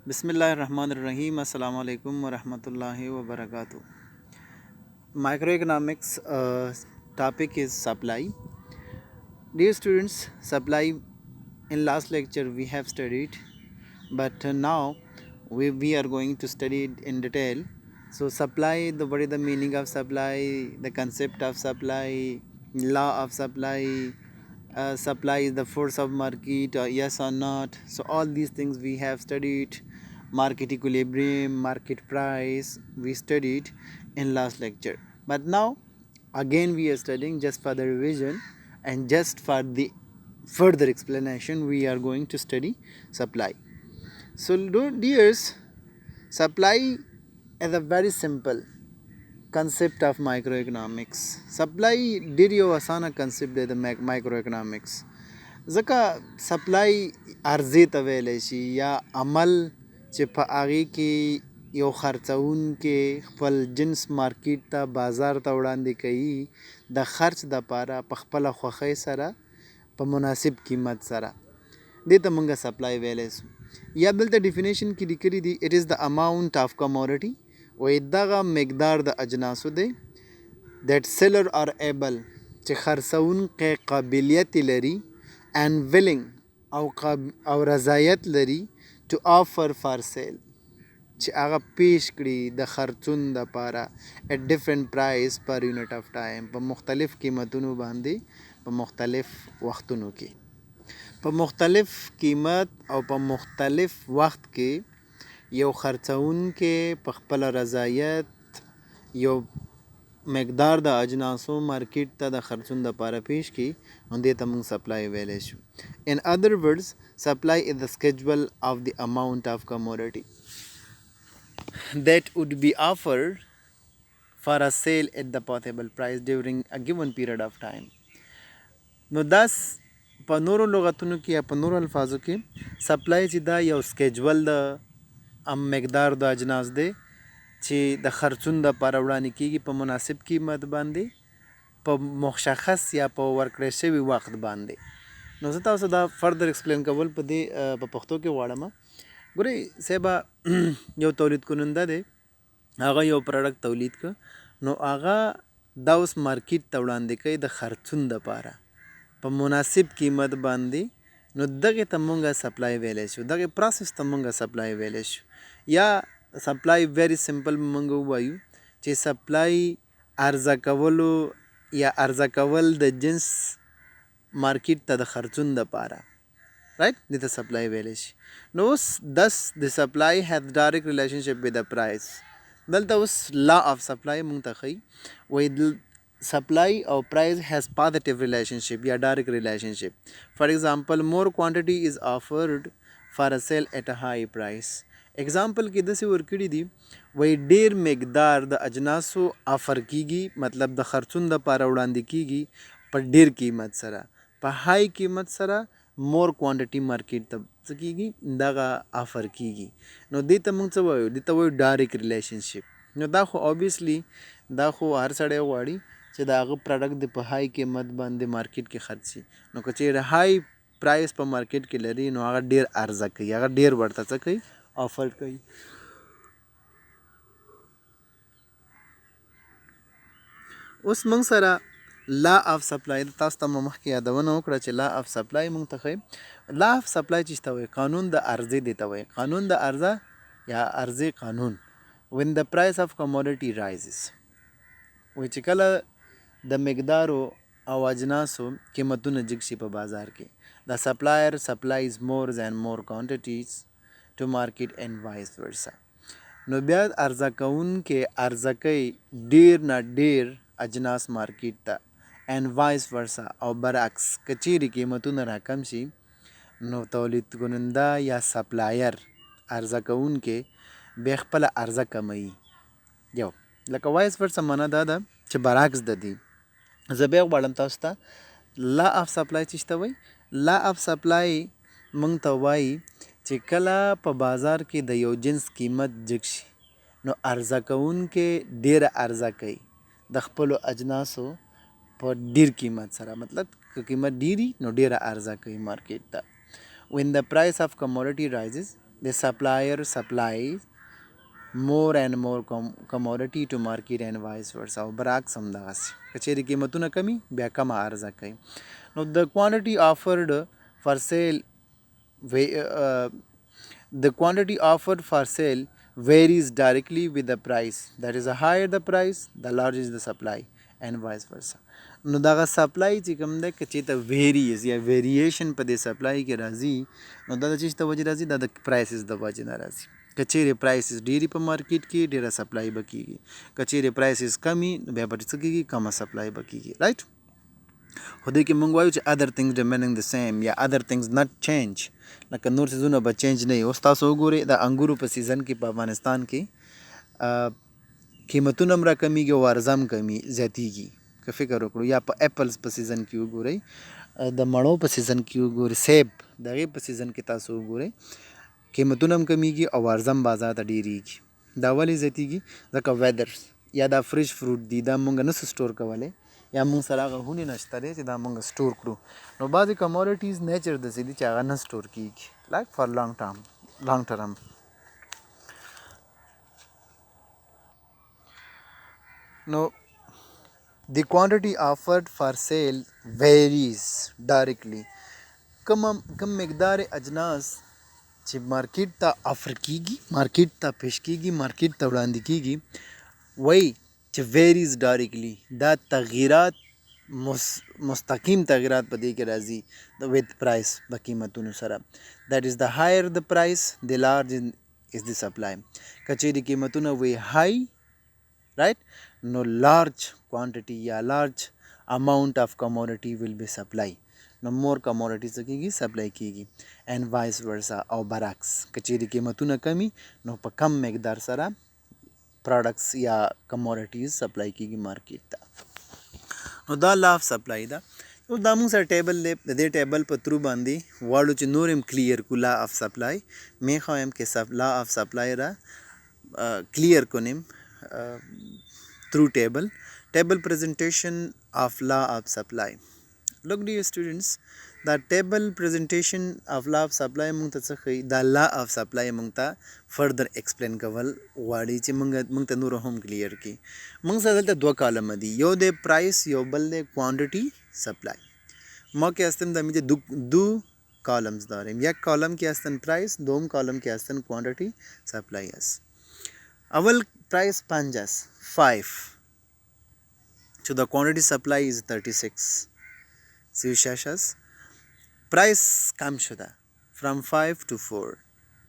Bismillahirrahmanirrahim. Assalamu alaikum wa rahmatullahi wa barakatuh. Microeconomics topic is supply. Dear students, supply in last lecture we have studied, but now we are going to study it in detail. So supply, what is the meaning of supply, the concept of supply, law of supply, supply is the force of market, yes or not. So all these things we have studied. Market equilibrium, market price, we studied in last lecture. But now again we are studying just for the revision and just for the further explanation we are going to study supply. So dears, supply is a very simple concept of microeconomics. Supply ډیر یو اسانه concept دی د microeconomics. ځکه supply عرضې ته ویلی شي یا عمل چې په هغې کې یو خرڅوونکې خپل جنس مارکیټ ته بازار ته وړاندې کوي د خرڅ دپاره په خپله خوښۍ سره په مناسب قیمت سره دې ته موږ سپلای ویلی سو. یا دلته ډیفینیشن کې لیکلي دي it is the amount of commodity وایي دغه مقدار د اجناسو دی that seller are able چې خرڅوونکی قابلیت لري and willing او رضایت لري to offer for sale چې هغه پیش کړي د خرڅون دپاره at different price per unit of time په مختلف قیمتونو باندې په مختلف وختونو کې په مختلف قیمت او په مختلف وخت کې یو خرڅوونکی په خپل رضایت یو مقدار د اجناسو مارکیټ ته د خرڅون دپاره پیش کړي نو دې ته موږ سپلای ویلی شو. In other words, supply is the schedule of the amount of commodity that would be offered for a sale at the possible price during a given period of time. نو داس په نورو لغتونو کې یا په نورو الفاظو کې سپلای چې دا یو سکیجول د مقدار د اجناس دی چې د خرڅون دپاره وړاندې کیږي په مناسب قیمت باندې په مشخص یا په ورکړی شوي وخت باندې. نو زه تاسو دا فردر ایکسپلین کول په دې په پښتو کې غواړم. ګورئ صاحبه یو تولید کننده دی هغه یو پروډکټ تولید که نو هغه دا اوس مارکیټ ته وړاندې کوي د خرڅون دپاره په مناسب قیمت باندې نو دغې ته مونږ سپلای ویلی شو دغې پروسس ته مونږ سپلای ویلی شو. یا سپلای ویری سمپل مونږ ووایو چې سپلای عرضه کولو یا عرضه کول د جنس مارکیټ ته د خرڅون دپاره رایټ دې ته سپلای ویلی شي. نو اوس دس د سپلای هیز ډایرکټ ریلیشنشپ with the price. دلته اوس لا آف سپلای مونږ ته ښیي وایي supply or price has positive relationship या direct relationship. For example, more quantity is offered for a sale at a high price. Example کې داسې ورکړي دي وایي ډیر مقدار د اجناسو آفر کیږي مطلب د خرڅون دپاره وړاندې کیږي په ډیر قیمت سره په های قیمت سره مور کوانټټي مارکیټ ته څه کیږي دغه آفر کیږي. نو دې ته موږ څه وایو دې ته وایو ډایرکټ ریلیشنشپ. نو دا خو اوبیسلی دا خو هر سړی غواړي چې د هغه پروډکټ د په های قیمت باندې مارکیټ کې خرڅ شي. نو که چیرې های پرایس په مارکیټ کې لري نو هغه ډیر عرضه کوي هغه ډیر ورته څه کوي آفر کوي. اوس موږ سره لا آف سپلای تاسو ته مو مخکې یادونه وکړه چې لا آف سپلای موږ ته ښیي. لا آف سپلای چې ته وایي قانون د عرضې دی ته وایي قانون د عرضه یا عرضې قانون. when the price of commodity rises وایي چې کله د مقدارو او اجناسو قیمتونه جګ شي په بازار کې the supplier supplies more and more quantities to market and vice versa. نو بیا عرضه کوونکې عرضه کوي ډیر نه ډیر اجناس مارکیټ ته and vice versa او برعکس که چیرې قیمتونه راکم شي نو تولید کننده یا سپلایر عرضه کوونکې بیا خپله عرضه کموي. یو لکه وایس ورسا معنا دا ده چې برعکس د دې زه بیا غواړم تاسو ته لا آف سپلای چې ته وایي لا آف سپلای موږ ته وایي چې کله په بازار کې د یو جنس قیمت جګ شي نو عرضه کوونکې ډیره عرضه کوي د خپلو اجناسو په ډیر قیمت سره مطلب که قیمت ډیری نو ډیره عرضه کوي مارکیټ ته. when the price of commodity rises the supplier supplies more and more commodity to market and vice versa او برعکس هم دغسې که چیرې قیمتونه کمی بیا کمه عرضه کوي نو the quantity offered for sale uh, the quantity offered for sale varies directly with the price that is the higher the price the larger is the supply and vice versa نو دغه سپلای چې کوم دی که چېرته ویریز یا ویریشن په دې سپلای کې راځي نو دا د څه د وجې راځي دا د پرایسز د وجې نه راځي که چیرې پرایسز ډېرې په مارکیټ کې ډېره سپلای به کېږي که چیرې پرایسز کمي بیا به څه کېږي کمه سپلای به کېږي رایټ خو دې کې موږ وایو چې ادر تھنګز ریمیننګ د سیم یا ادر تھنګز نټ چینج لکه نور څیزونه به چینج نه وي اوس تاسو وګورئ د انګورو په سیزن کې په افغانستان کې قیمتونه هم راکمیږي او عرضه هم کمی زیاتیږي که فکر وکړو یا په اپلز په سیزن کې وګورئ د مڼو په سیزن کې وګورئ سیب د هغې په سیزن کې تاسو وګورئ قیمتونه هم کمیږي او عرضه هم بازار ته ډېرېږي دا ولې زیاتیږي ځکه ویدرز یا دا فریش فروټ دي دا موږ نسو سټور کولی یا موږ سره هغه هونې نشته دی چې دا موږ سټور کړو نو بعضې کموډیټیز نیچر داسې دي چې هغه نه سټور کېږي لایک فار لانګ ټرم نو the quantity offered for sale varies directly کم مقدار اجناس چې مارکیټ ته افر کېږي مارکیټ ته پیش کېږي مارکیټ ته وړاندې کېږي وایي چې ویریز ډایرکټلی دا تغییرات مستقیم تغییرات په دې کې راځي د ویت پرایس د قیمتونو سره دیٹ از د هایر د پرایس د لارج از د سپلای که چیرې قیمتونه وي های right no large quantity یا large amount of commodity will be supply no more commodities کېږي سپلای کېږي and vice versa او برعکس که چیرې قیمتونه کمی نو په کم مقدار سره پروډکټس یا کموډیټیز سپلای کېږي مارکیټ ته نو دا لا آف سپلای ده اوس دا موږ سره ټیبل دی د دې ټیبل په تھرو باندې واړو چې نور هم کلیر کو لا آف سپلای می خوایم کې لا آف سپلای را کلیر کنیم through table presentation of law of supply look dear students the table presentation of law of supply مونږ ته څه ښیي دا law of supply مونږ ته further explain کول غواړي چې مونږ ته نور هم کلیر کړي مونږ سره دلته دوه کالم دي یو دی پرایس یو بل دی کوانټیټي سپلای ما که هستم در میجه دو کالمز داریم یک کالم که هستن پرایس دوم کالم که هستن کوانټیټي سپلای است اول price 5 است 5 so the quantity supply is 36 سیوشاشس price کم شده from 5 to 4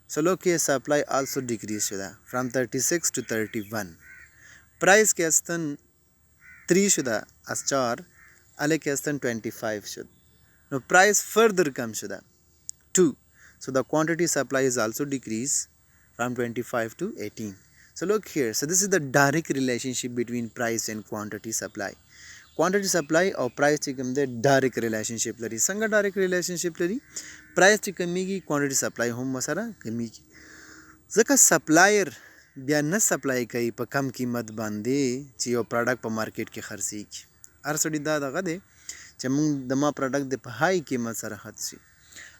so look here supply also decrease شده from 36 to 31 price که هستن 3 شده از 4 علی که هستن 25 شد no price further کم شده 2 so the quantity supply is also decrease from 25 to 18 so look here so this is the direct relationship between price and quantity supply quantity supply or price چې کوم دی direct relationship لري څنګه direct relationship لري price چې کمیږي quantity supply هم سره کمیږي ځکه سپلایر بیا نه سپلای کوي په کم قیمت باندې چې یو پروډکټ په مارکیټ کې خرڅیږي هر سړي دا دغه دی چې موږ د ما پروډکټ د په های قیمت سره خرڅ شي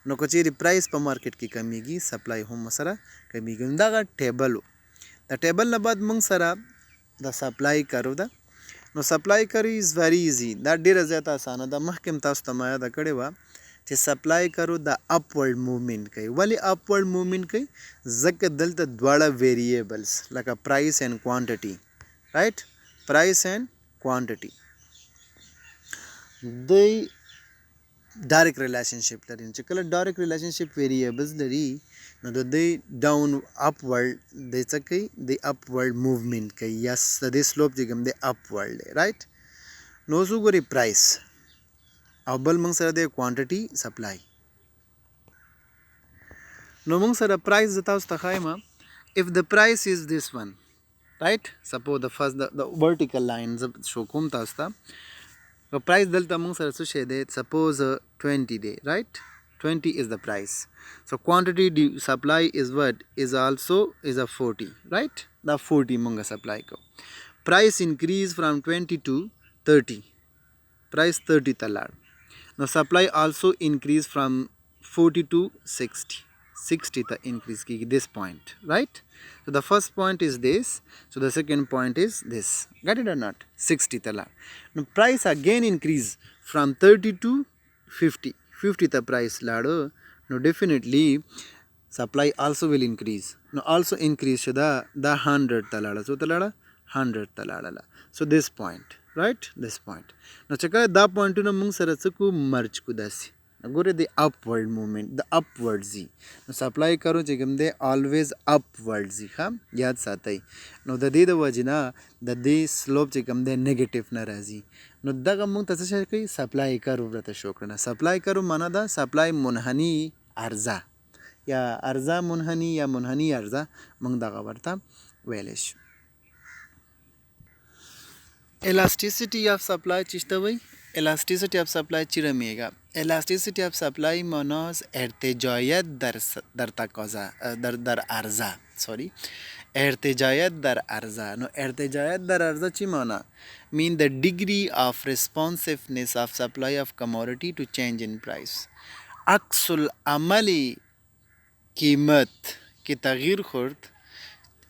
نو که چیرې پرایس په مارکیټ کې کمیږي سپلای هم سره کمیږي دغه ټیبل د ټیبل نه بعد موږ سره د سپلای کرو ده نو سپلای کرو از ویری ایزی دا ډیره زیاته اسانه ده مخکې تاسو ته ما یاده کړې وه چې سپلای کرو د اپورډ موومنټ کوي ولې اپورډ موومنټ کوي ځکه دلته دواړه ویریبلز لکه پرایس اینډ کوانټیټي رایټ پرایس اینډ کوانټیټي دوی ډایرکټ ریلیشنشپ لري چې کله ډایرکټ ریلیشنشپ ویریبلز لري نو د دې ډاون اپورډ د څه کوي د اپورډ موومنټ کوي یا د دې سلوپ چې کوم دی اپورډ دی رایټ نو اوس وګورئ پرایس او بل موږ سره دی کوانټیټي سپلای نو موږ سره پرایس د تاسو ته ښایم if the price is this one right suppose the first the vertical line شو کوم تاسو ته price دلته موږ سره څه شی دی suppose 20 دی right 20 is the price so quantity supply is what is also is a 40 right the 40 موږ supply کو price increase from 20 to 30 price 30 ته لاړ نو supply also increase from 40 to 60 60 ته increase کیږي this point, right? So the first point is this, so the second point is this. Got it or not? 60 ته لاړ. نو price again increase from 30 to 50. 50 ته price لاړو. نو definitely supply also will increase. No, also increase the 100 talala. So talala 100 talala. So this point, right? This point. Now check out that point to mung saratsuku merge kudasi. Go to the upward movement, the upward z. Now supply karo chegam always upward z. Ha? Yad satai. Now the day the vagina, the day slope chegam negative na razi. Now daga mung tasha supply karo vrata shokrana. Supply karo manada supply munhani arza. یا ارزا منحنی یا منحنی ارزا موږ دغه ورته ویلی شو. elasticity of supply چیشته وی؟ elasticity of supply چی را میگه؟ elasticity of supply معناست ارتجاعیت در تقاضا در عرضه. ارتجاعیت در عرضه. نو ارتجاعیت در عرضه چی معنی؟ mean the degree of responsiveness of supply of commodity to change in price. عکس العملی قیمت که تغییر خورد،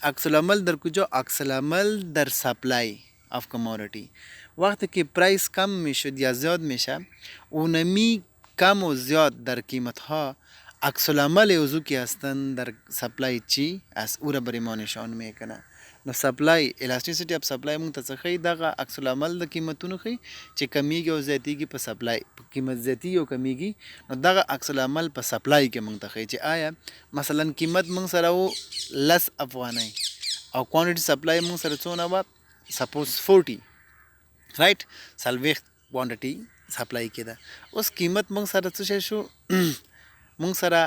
عکس العمل در کجا؟ عکس العمل در سپلای آف کمودیتی. وقتی که پرایس کم میشد یا زیاد میشه، اونمی کم و زیاد در قیمت ها عکس العمل اوزو که هستن در سپلای چی از او را بر ما نشان میکنه. نو سپلای elasticity of supply مونږ ته څه ښیي؟ دغه عکس العمل د قیمتونو ښیي چې کمیږي او زیاتیږي په سپلای، قیمت زیاتیږي او کمیږي. نو دغه عکس العمل په سپلای کې مونږ ته ښیي چې آیا مثلا قیمت مونږ سره و 10 افغانۍ او کوانټیټي سپلای مونږ سره څونه وه؟ سپوز 40 رایټ، 40 کوانټیټي سپلای کېده. اوس قیمت مونږ سره څه شی شو؟ مونږ سره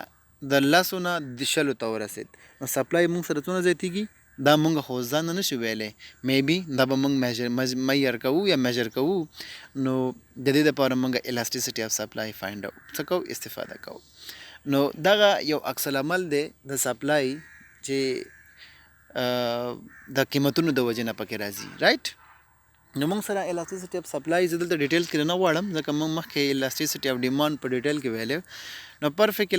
د 10 نه 20 ته ورسېد. نو سپلای مونږ سره څونه زیاتیږي؟ دا مونږ خو ځان نه شو ویلی، میبي دا به مونږ میئر کوو یا میجر کوو. نو د دې دپاره مونږ elasticity of supply فایند اوټ څه کوو؟ استفاده کوو. نو دغه یو عکس العمل دی د سپلای چې د قیمتونو د وجې نه پکې راځي، رایټ. نو موږ سره elasticity of supply زه دلته ډیټیلز کې نه غواړم ځکه موږ مخکې elasticity of demand په ډیټیل کې ویلی. نو perfect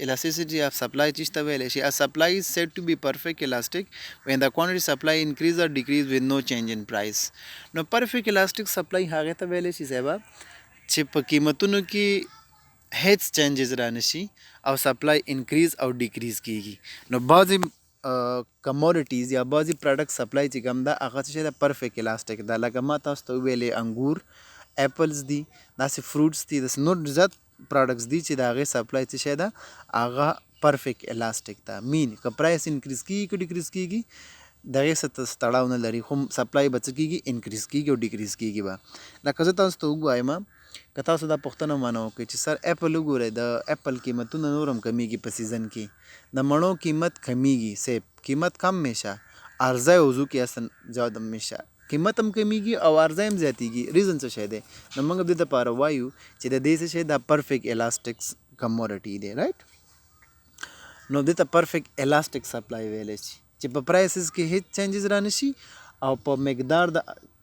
elasticity of supply چی ته ویلی شي؟ A supply is said to be perfect elastic when the quantity supply increase or decrease with no change in price. نو perfect elastic supply هغې ته ویلی شي صاحبه چې په قیمتونو کې هیڅ چینجز را نشي او سپلای انکریز او ډیکریز کیږي. نو بعضې کموډیټیز یا بعضې پروډکټ سپلای چې کوم ده هغه څه شی ده؟ پرفیکټ الاستیک ده. لکه ما تاسو ته وویلې انګور، اپلز دي، داسې فروټس دي، داسې نور زیات پروډکټس دي چې د هغې سپلای څه شی ده؟ هغه پرفیکټ الاستیک ده. مین که پرایس انکریز کیږي که ډیکریز کیږي د هغې څه تړاو نه لري، خو سپلای به څه کیږي؟ انکریز کیږي او ډیکریز کیږي به. لکه زه تاسو ته ووایم که تاسو دا پوښتنه مانه وکړئ چې سر اپل وګورئ، د اپل قیمتونه نور هم کمیږي په سیزن کې، د مڼو قیمت کمیږي، سیب قیمت کم میشه، عرضه وضو کې اصلا زیاده میشه، قیمت هم کمیږي او عرضه هم زیاتیږي. ریزن څه شی دی؟ نو موږ دې دپاره وایو چې د دې څه شی دا پرفیکټ الاستیک کموډیټي دی، رایټ. نو دې ته پرفیکټ الاستیک سپلای ویلی شي چې په پرایسز کې هیڅ چینجز را نشي او په مقدار د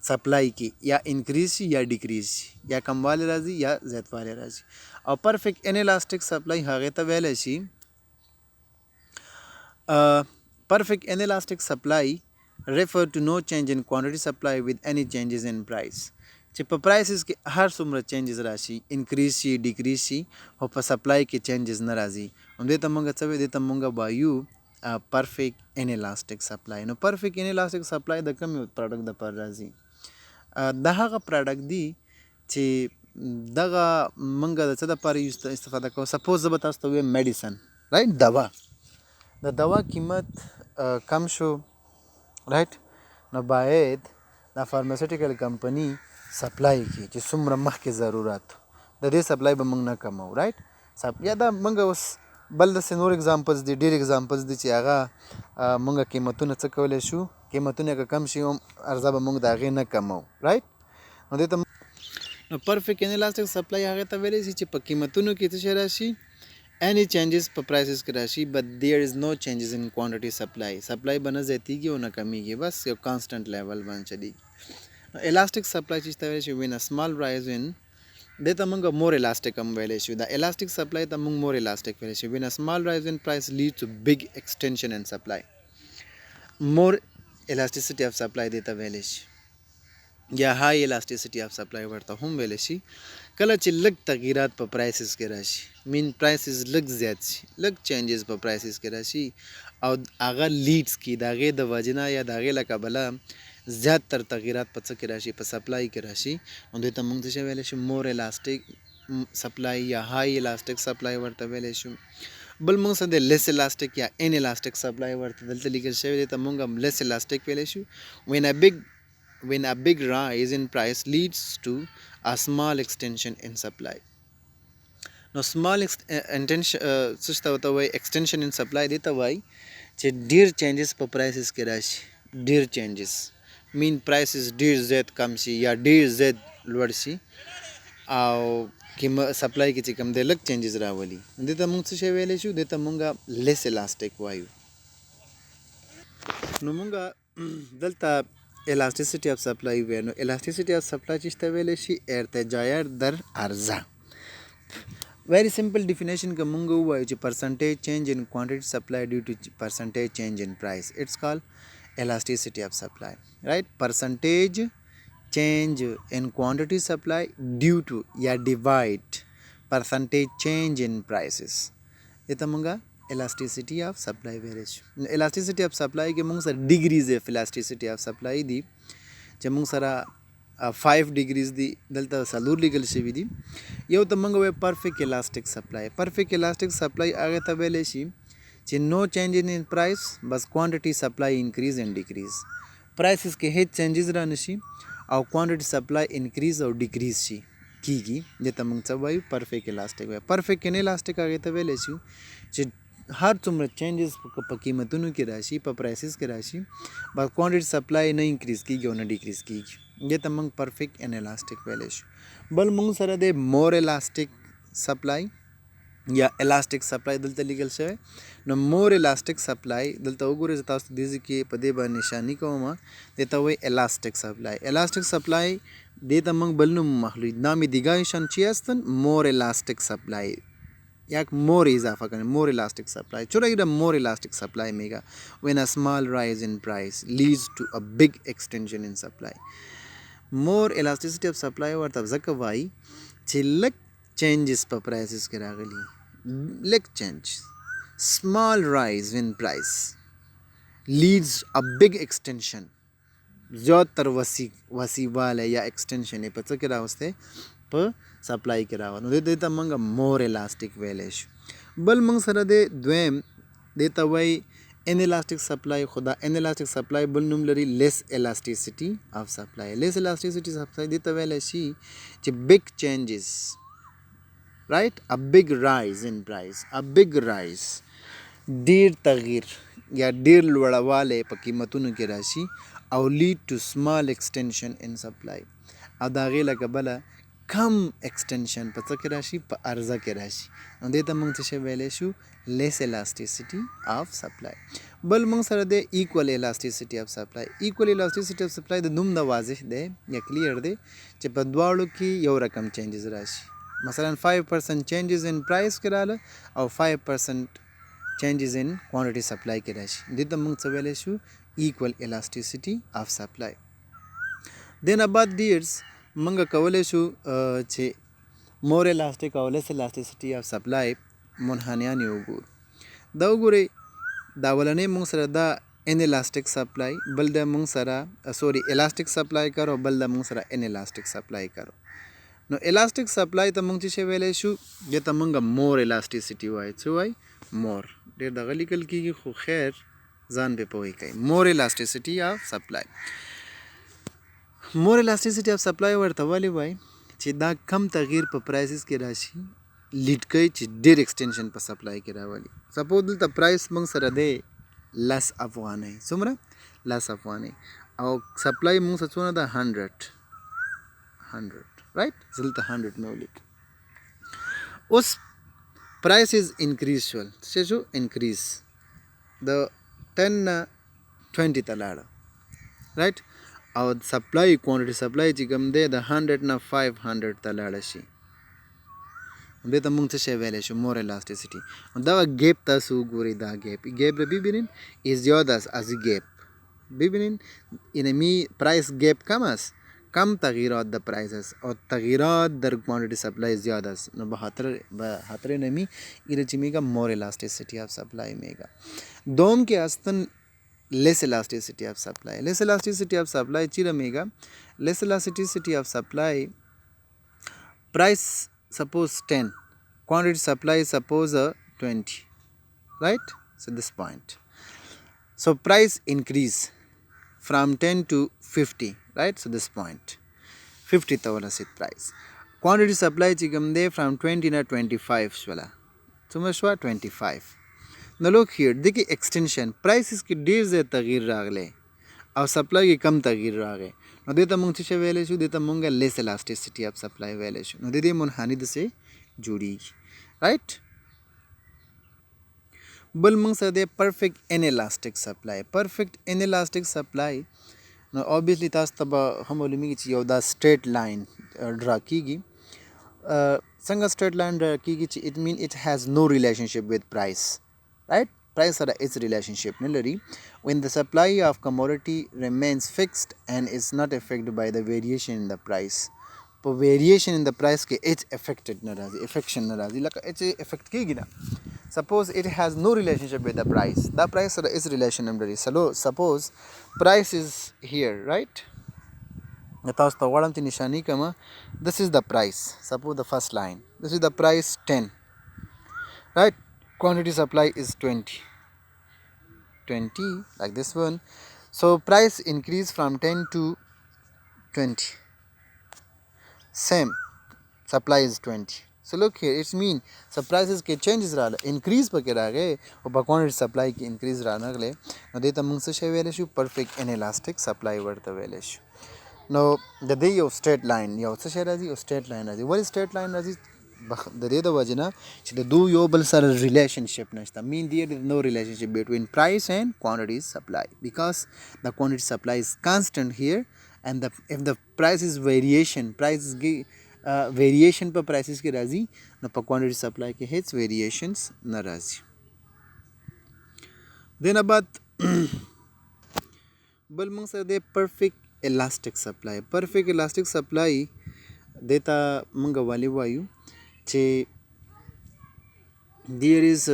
سپلای کې یا انکریز شي یا ډیکریز شي، یا کموالی راځي یا زیاتوالی راځي. او پرفیکټ ان الاستیک سپلای هغې ته ویلی شي perfect inelastic supply refer to no change in quantity supply with any changes in price. چې په پرایسز کې هر څومره چینجز راشي، انکریز شي، ډیکریز شي، خو په سپلای کې چینجز نه راځي. همدې ته مونږ څه وایو؟ دې ته مونږ وایو پرفیکټ انیلاستیک سپلای. نو پرفیکټ انیلاستیک سپلای د کوم یو پروډکټ دپاره راځي؟ دا هغه پروډکټ دی چې دغه مونږ د څه دپاره استفاده کوو؟ سپوز زه به تاسو ته ووایم میډیسن، رایټ، دوا. د دوا قیمت کم شو، رایټ، نو باید دا فارماسیوټیکل کمپنی سپلای کړي چې څومره مخکې ضرورت د دې سپلای به موږ نه کمو، رایټ. یا دا موږ اوس بل داسې نور اگزامپلز دي، ډېر اگزامپلز دي چې هغه موږ قیمتونه څه کولی شو؟ قیمتونه که کم شي هم عرضه به موږ د هغې نه کمو، رایټ. نو دې ته نو پرفیکټ انیلاستیک سپلای هغې ته ویلی شي چې په قیمتونو کې څه شی راشي؟ any changes په پرایسز کې راشي but there is no changes in quantity supply. سپلای به نه زیاتیږي او نه کمیږي، بس یو کانسټنټ لیول باندې چلیږي. elastic supply چې ته ویلی شي when a small rise in they among a more elastic issue. The elastic supply the among more elastic issue. When a small rise in price leads to big extension in supply. More elasticity of supply data vanish. या high elasticity of supply ورته هم ویل شي کله چې لږ تغیرات په پرایسز کې راشي مین پرایسز لږ زیات شي لږ چینجز په پرایسز کې راشي او هغه لیډز کې د هغې د وجنه یا د هغې له کبله زیات تر تغیرات په څه کې راشي په سپلای کې راشي نو دوی ته موږ څه ویلی شو مور الاستیک سپلای یا های الاستیک سپلای ورته ویلی شو بل موږ سره د لیس الاستیک یا ان الاستیک سپلای ورته دلته لیکل شوی دی ته موږ هم لیس الاستیک ویلی شو when a big rise in price leads to a small extension in supply. Now small extension in supply देता वाई चे dear changes पर prices के राशि dear changes mean prices dear z कम सी या dear z load सी आओ कि supply की चिकम दे लग changes रावली देता मुंग से शेवेले शू देता मुंगा less elastic वायु नो मुंगा दलता elasticity of supply वेनो elasticity of supply चिश्ता वेले शी ارتجاعیت در عرضه very simple definition का मुंगा हुआ है percentage change in quantity supply due to percentage change in price it's called elasticity of supply right percentage change in quantity supply due to या divide percentage change in prices ये तो मुंगा elasticity of supply variation elasticity of supply के मुंग sir degrees of elasticity of supply दी जब मुंग सरा 5 degrees दी दलता सलूर लीगल शेवी दी ये तो मंग वे perfect elastic supply supply आगे तबेले शी चे no change in price बस quantity supply increase and decrease prices के हेड changes रहने शी और quantity supply increase और decrease शी की ये तो मंग चबाई perfect elastic वे perfect inelastic आगे तबेले शी चे हर तुमरे चेंजेस पर कीमतों की राशि पर प्राइसेस की राशि बस क्वांटिटी सप्लाई नहीं इंक्रीज की गई ना डिक्रीज की ये Tamang perfect and elastic values बल मंग सर दे मोर इलास्टिक सप्लाई या इलास्टिक सप्लाई दलता लीगल से न मोर इलास्टिक सप्लाई दलता उगुरे जता दिस के पदे बा निशानी को मा देता हुए इलास्टिक सप्लाई देता मंग बलनु महलू नामी दिगाइशन चियस्तन मोर इलास्टिक सप्लाई याक more इजाफा करें more elastic supply चुरा इधर more elastic supply mega when a small rise in price leads to a big extension in supply more elasticity of supply और तब जकवाई चिल्लक changes पर prices के रागली leg change small rise in price leads a big extension ज़्यादातर वसी वाले या extension है पता क्या होते पर सप्लाई करावा नो देता मंगा मोर इलास्टिक वेलेश बल मंग सर दे द्वेम देता वही इन इलास्टिक सप्लाई खुदा इन इलास्टिक सप्लाई बल नुमलरी लेस इलास्टिसिटी ऑफ सप्लाई देता वेलेशी चे big changes right a big rise in price a big rise देर तगीर या देर लोड़ा वाले पर कीमतों की राशि और lead to small extension in supply अब दागे लगा बला कम एक्सटेंशन पर तक राशि पर अर्जा के राशि और देता मंग से वेले शू लेस इलास्टिसिटी ऑफ सप्लाई बल मंग सर दे इक्वल इलास्टिसिटी ऑफ सप्लाई द दुम द वाजिह दे या क्लियर दे चे पद्वाड़ो की यो रकम चेंजेस राशि मसलन 5% चेंजेस इन प्राइस के डाला और 5% changes in quantity supply के राशि देता मंग से वेले शू equal elasticity of supply then about dears मंग कवले शू चे more elastic और less elasticity of supply मुनहानियानी उगुर दा उगुरे दावलने मंग सरा दा inelastic supply बल्दा मंग सरा elastic supply करो बल्दा मंग सरा inelastic supply करो no elastic supply तो मंग चीज़ वेले शू ये तो मंग more elasticity वाई चु वाई more डेर दगली कल की खु खैर जान पे पोई कई more elasticity of supply वर्ता वाली वाई चिदा कम तगीर पर प्राइसेस के राशि लीड कई ची डेर एक्सटेंशन पर सप्लाई के रावाली सपोज दल प्राइस मंग सर दे लस अफवान है सुमरा लस अफवान है और सप्लाई मंग सचुना दा 100 राइट जल्द 100 में उलिक उस price is increased so increase the 10 20 talada right our supply quantity supply jigam de the 100 na 500 talada shi دې ته موږ څه شی ویلی شو مور elasticity دغه ګیپ تاسو وګورئ دا ګیپ رو ببینین is زیاد است از ګیپ ببینین اینمی پرایس گپ کم است کم تغییرات در پرایس است و تغییرات در کوانتیتی سپلای زیاد است نو به خاطر نمی ایره چی میگه مور elasticity of supply میگه دوم که هستن less elasticity of supply less elasticity of supply چی رو میگه less elasticity of supply price suppose 10 quantity supply suppose 20 right so this point so price increase from 10 to 50 right so this point 50 tawala sit price quantity supply chigamde from 20 to 25 shwala sumashwa 25 now look here देखिए extension prices की देर से तगीर रागले और सप्लाई की कम तगीर रागे नो देता मुंग से वेले शु देता मुंगा लेस elasticity of supply वेले शु नो देते मुन हानि से जुड़ी right बल मुंग से दे perfect inelastic supply now obviously tas taba हम बोलेंगे कि यो दा straight line draw कीगी संग straight line draw कीगी it mean it has no relationship with price right price are its relationship nilari when the supply of commodity remains fixed and is not affected by the variation in the price तो variation in the price के it's affected नाराज़ी affection नाराज़ी लगा it's affect कीगी ना suppose it has no relationship with the price is relation so suppose price is here right this is the price suppose the first line this is the price 10 right quantity supply is 20 like this one so price increase from 10 to 20 same supply is 20 so look here it's mean so prices ke changes rala increase pa ke rage or quantity supply ke increase rana gle no deta mung se shevele shu perfect inelastic supply varta vele shu no the day of straight line yo se sherazi o straight line razi what is straight line razi the day the wajina chi the do yo bal sar relationship nashta mean there is no relationship between price and quantity supply because the quantity supply is constant here and if the price is variation variation per prices के राजी न पर quantity supply के हेच variations न राजी then about बल मंग से दे perfect elastic supply देता मंग वाली वायु चे there is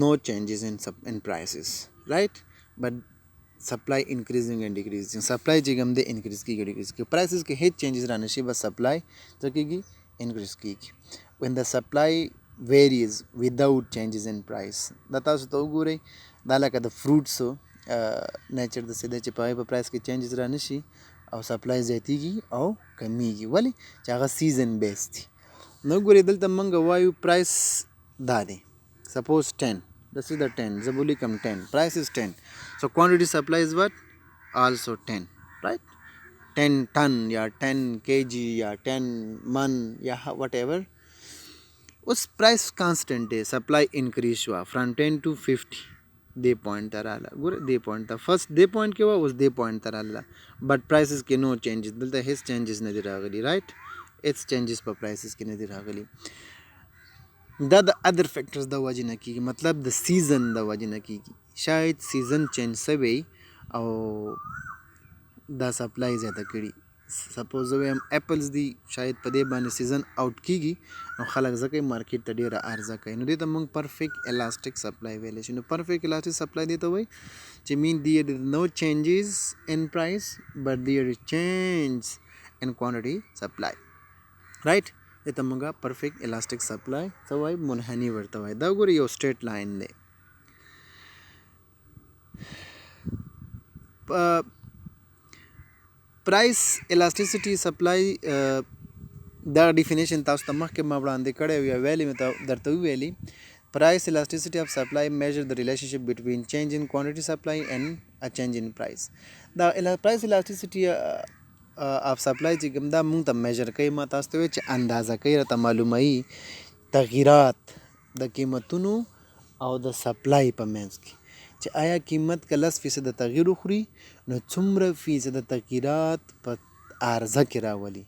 no changes in prices right but supply increasing and decreasing supply jigam de increase की decrease की prices के head changes रहने से बस supply जगेगी increase की when the supply varies without changes in price दता सो तो गुरे दाला का the fruits so nature the सीधे चिपाए पर price के changes रहने से और supply जाती की और कमी की वाली चाहे season based no गुरे दल तमंग वायु price दादे suppose 10 this is the 10 zabuli come 10 price is 10 so quantity supply is what also 10 right 10 ton या 10 kg या 10 मन या whatever उस price constant है supply increase हुआ from 10 to 50 दे point तराला गुरे दे point था first दे point क्या हुआ उस दे point तराला but prices के no changes दलता his changes नहीं दिखा गली right its changes पर prices के नहीं दिखा गली the other factors the wajina की मतलब the season the wajina की शायद season change सभी और the supply ज़्यादा करी suppose we हम apples दी शायद पदे बाने season out कीगी और खलक ज़के market तड़ेरा आर्ज़ा कहीं नो देता मंग perfect elastic supply वेले शुनु perfect elastic supply देता वही चे mean there is no changes in price but there is change in quantity supply right देता मंगा perfect elastic supply तो वही मुनहनी वर्ता वही दागुरी यो straight line ने price elasticity supply the definition तास तमक के मावड़ांदे कड़े हुए वैली में तो दरतु valley price elasticity of supply measure the relationship between change in quantity supply and a change in price the price elasticity of supply जिगमदा मुंग तम measure कई मात आस्ते हुए च अंदाज़ा कई रता मालूम आई तगीरात द कीमतुनु और द supply पर मेंस की च आया कीमत का 10% तगीर उखरी न 100% तगीरात पर आर्ज़ा किरा वाली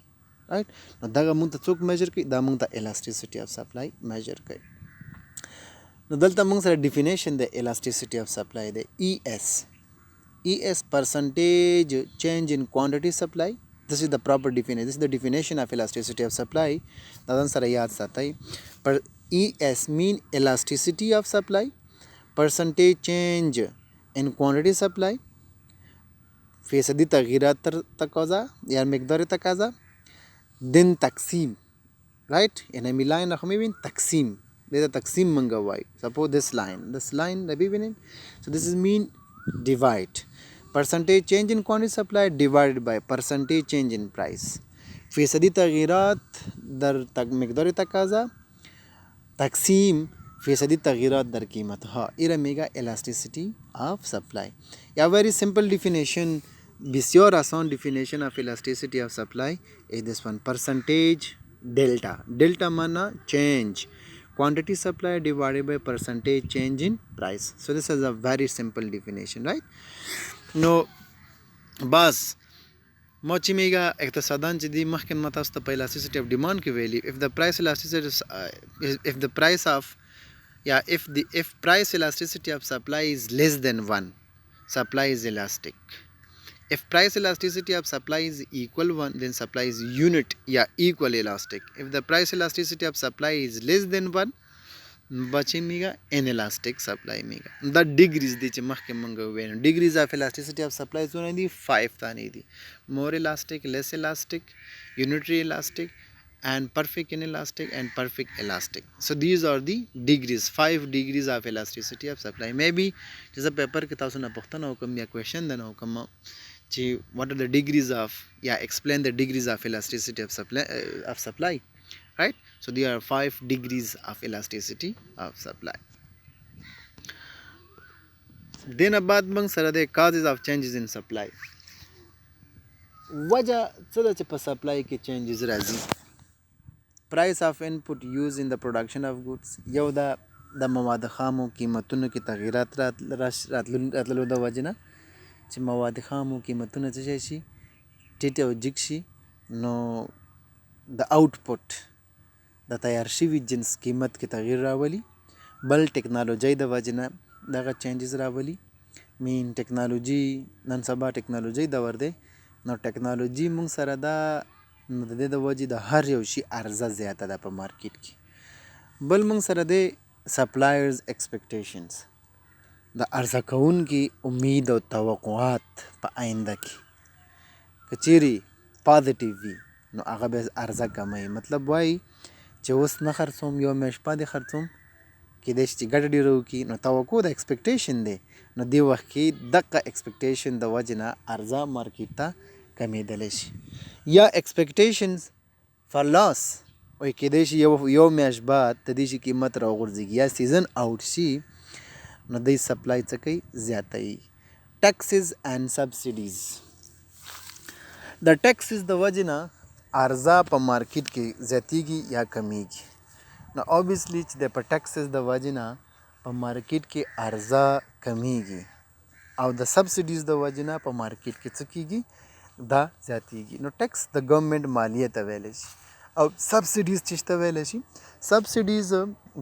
رائټ. نو دغه مونږ ته څوک میجر کوي؟ دا مونږ ته elasticity of supply میجر کوي. نو دلته مونږ سره ډیفینیشن د elasticity of supply دی ES percentage change in quantity supply. This is the proper definition. This is the definition of elasticity of supply. دا ځان سره یاد ساتئ. پر ES mean elasticity of supply, percentage change in quantity supply, فیصدی تغییرات تقاضا یا مقدار تقاضا، then تقسیم، right. یعنی میلاین رقم میبین تقسیم، دیتا تقسیم منگا وای. Suppose this line ببینین. So this is mean divide. Percentage change in quantity supply divided by percentage change in price. فیصدی تغییرات در مقدار تقاضا تقسیم فیصدی تغییرات در قیمت ها. ایره میگه elasticity of supply. یا very simple definition، بسیار آسان definition of elasticity of supply is this one. Percentage delta مانا change, quantity supply divided by percentage change in price. So this is a very simple definition, right. نو بس ما چې میگه اقتصادان چې دی مخکې ما تاسو ته په elasticity of demand کې ویلي if the price elasticity if the price of if price elasticity of supply is less than 1, supply is elastic. If price elasticity of supply is equal 1, then supply is unit equal elastic. If the price elasticity of supply is less than 1, بچی میگه inelastic supply میگه. دا degrees دی چې مخکې مونږ وویل degrees of elasticity of supply څونه دي 5 تانې دي. more elastic, less elastic, unitary elastic and perfect inelastic and perfect elastic. So these are the degrees, 5 degrees of elasticity of supply. Maybe جزا پیپر کې تاسو نه پوښتنه وکم یا question دنه وکم چې what are the degrees of explain the degrees of elasticity of supply, right. So there are 5 degrees of elasticity of supply. Then بعد موږ سره د causes of changes in supply. وجه څه ده چې په سپلای کې changes راځي؟ price of input used in the production of goods. یو د مواد خامو قیمتونو کې تغییرات راتللو د وجه نه چې مواد خامو قیمتونه څه شي ټیټ او جګ شي، نو د آوټپوټ د تیار شوي جنس قیمت کې تغییر راولي. بل ټکنالوژي د وجه نه دغه چینجز راولي. مین ټکنالوژي نن سبا ټکنالوژي دور دی، نو ټکنالوژي مونږ سره دا نو د دې د وجې د هر یو شي عرضه زیاته ده په مارکیټ کې. بل مونږ سره د سپلایرز ایکسپیکټیشنز، د عرضه کوونکي امید او توقعات په آینده کې که چیرې پازیټیو وي نو هغه به عرضه کموي. مطلب وایي چې اوس نه خرڅوم یو میاشت بعد خرڅوم کیدای شي چې ګټه ډېره وکړي، نو توقع د ایکسپیکټیشن دی، نو دې وخت کې دغه ایکسپیکټیشن د وجې نه عرضه مارکیټ ته کمیدلی شي. یا ایکسپیکټیشنز فار لاس وایي کیدای شي یو میاشت بعد د دې شي قیمت راوغورځېږي یا سیزن آوټ شي، نو دوی سپلای څه کوي زیاتوي. ټیکسز اینډ سبسیډیز، د ټیکسز د وجې نه عرضه په مارکیټ کې زیاتیږي یا کمیږي. نو اوبویسلی چې د په ټیکسز د وجې نه په مارکیټ کې عرضه کمیږي او د سبسیډیز د وجې نه په مارکیټ کې څه کیږي دا زیاتیږي. نو ټیکس د ګورنمنټ مالیه ته ویلی شي او سبسیډیز چې ته ویلی شي. سبسیډیز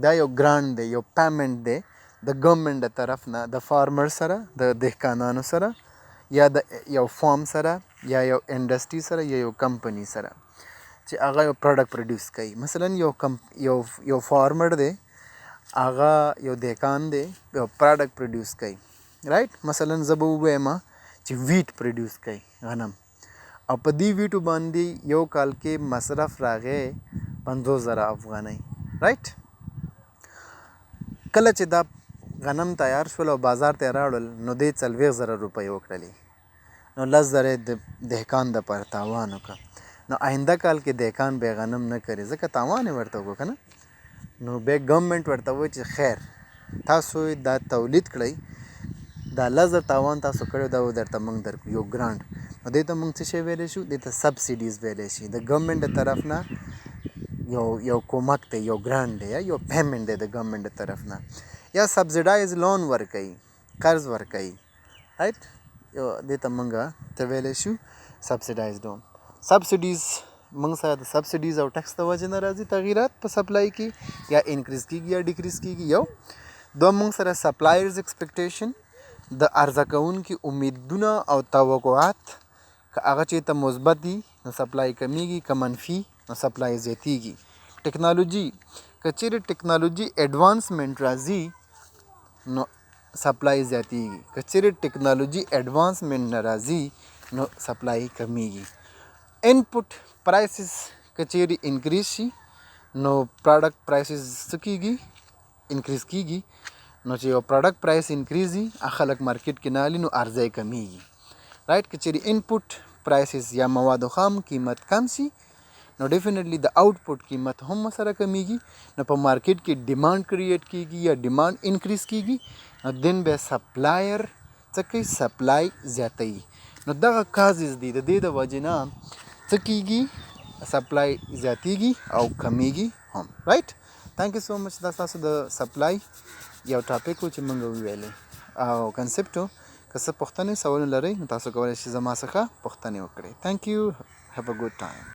دا یو ګرانټ دی، یو پیمنټ دی د ګورنمنټ د طرف نه د فارمر سره د دهقانانو سره یا د یو فارم سره یا یو انډسټري سره یا یو کمپنی سره چې هغه یو پروډکټ پروډیوس کوي. مثلا یو فارمر دی، هغه یو دهقان دی، یو پروډکټ پروډیوس کوي، رایټ. مثلا زه به ووایم چې ویټ پروډیوس کوي، غنم، او په دې ویټو باندې یو کال کې مصرف راغی 50,000 افغانۍ، رایټ. کله چې دا غنم تیار شول او بازار ته یې راوړل نو دې 40,000 روپۍ وکړلې، نو 10,000 د دهقان دپاره تاوان وکړه. نو آینده کال کې دهقان به غنم نه کري ځکه تاوان یې ورته وکړه که نه. نو بیا ګورنمنټ ورته وایي چې خیر تاسو دا تولید کړئ، دا 10,000 تاوان تاسو کړی دا به درته موږ درکړو یو ګرانټ. نو دې ته موږ څه شی ویلی شو؟ دې ته سبسیډیز ویلی شي. د ګورنمنټ د طرف نه یو کومک دی، یو ګرانټ دی یا یو پیمنټ دی د ګورنمنټ د طرف نه. یا سبسیډایز لون ورکوي، قرض ورکوي، رایټ. دې ته موږ ته ویلی شو سبسیډایز لون. سبسیډیز موږ سره د سبسډیز او ټیکس د وجې نه راځي تغییرات په سپلای کې یا انکریز کیږي یا ډیکریز کیږي. یو دوه موږ سره سپلایرز ایکسپیکټیشن د عرضه کوونکي امیدونه او توقعات که هغه چې ته مثبت دي نو سپلای کمیږي، که منفي نو سپلای زیاتیږي. ټیکنالوژي که چیرې ټیکنالوژي ایډوانسمنټ راځي نو سپلای زیاتیږي، که چیرې ټیکنالوژي ایډوانسمنټ نه راځي نو سپلای کمیږي. انپوټ پرایسز که چیرې انکریز شي نو پروډکټ پرایسز څه کیږي؟ انکریز کیږي. نو چې یو پروډکټ پرایس انکریز وي خلک مارکیټ کې نه اخلي نو عرضه یې کمیږي. رایټ که چیرې انپوټ پرایسز یا مواد خام قیمت کم شي نو ډیفینیټلی د آوټپوټ قیمت هم سره کمیږي، نو په مارکیټ کې ډیمانډ کریټ کیږي یا ډیمانډ انکریز کیږي نو دین به سپلایر څه کوي؟ سپلای زیاتوي. نو دغه کازز دي، د دې د وجې نه څه کیږي؟ سپلای زیاتیږي او کمیږي هم. رایټ، تھینک یو سو مچ. دا تاسو د سپلای یو ټاپک و چې موږ وویلې او کنسپټ و. که څه پوښتنې سوالونه لرئ نو تاسو کولی شئ زما څخه پوښتنې وکړئ. تھینک یو، هیو ا ګوډ ټایم.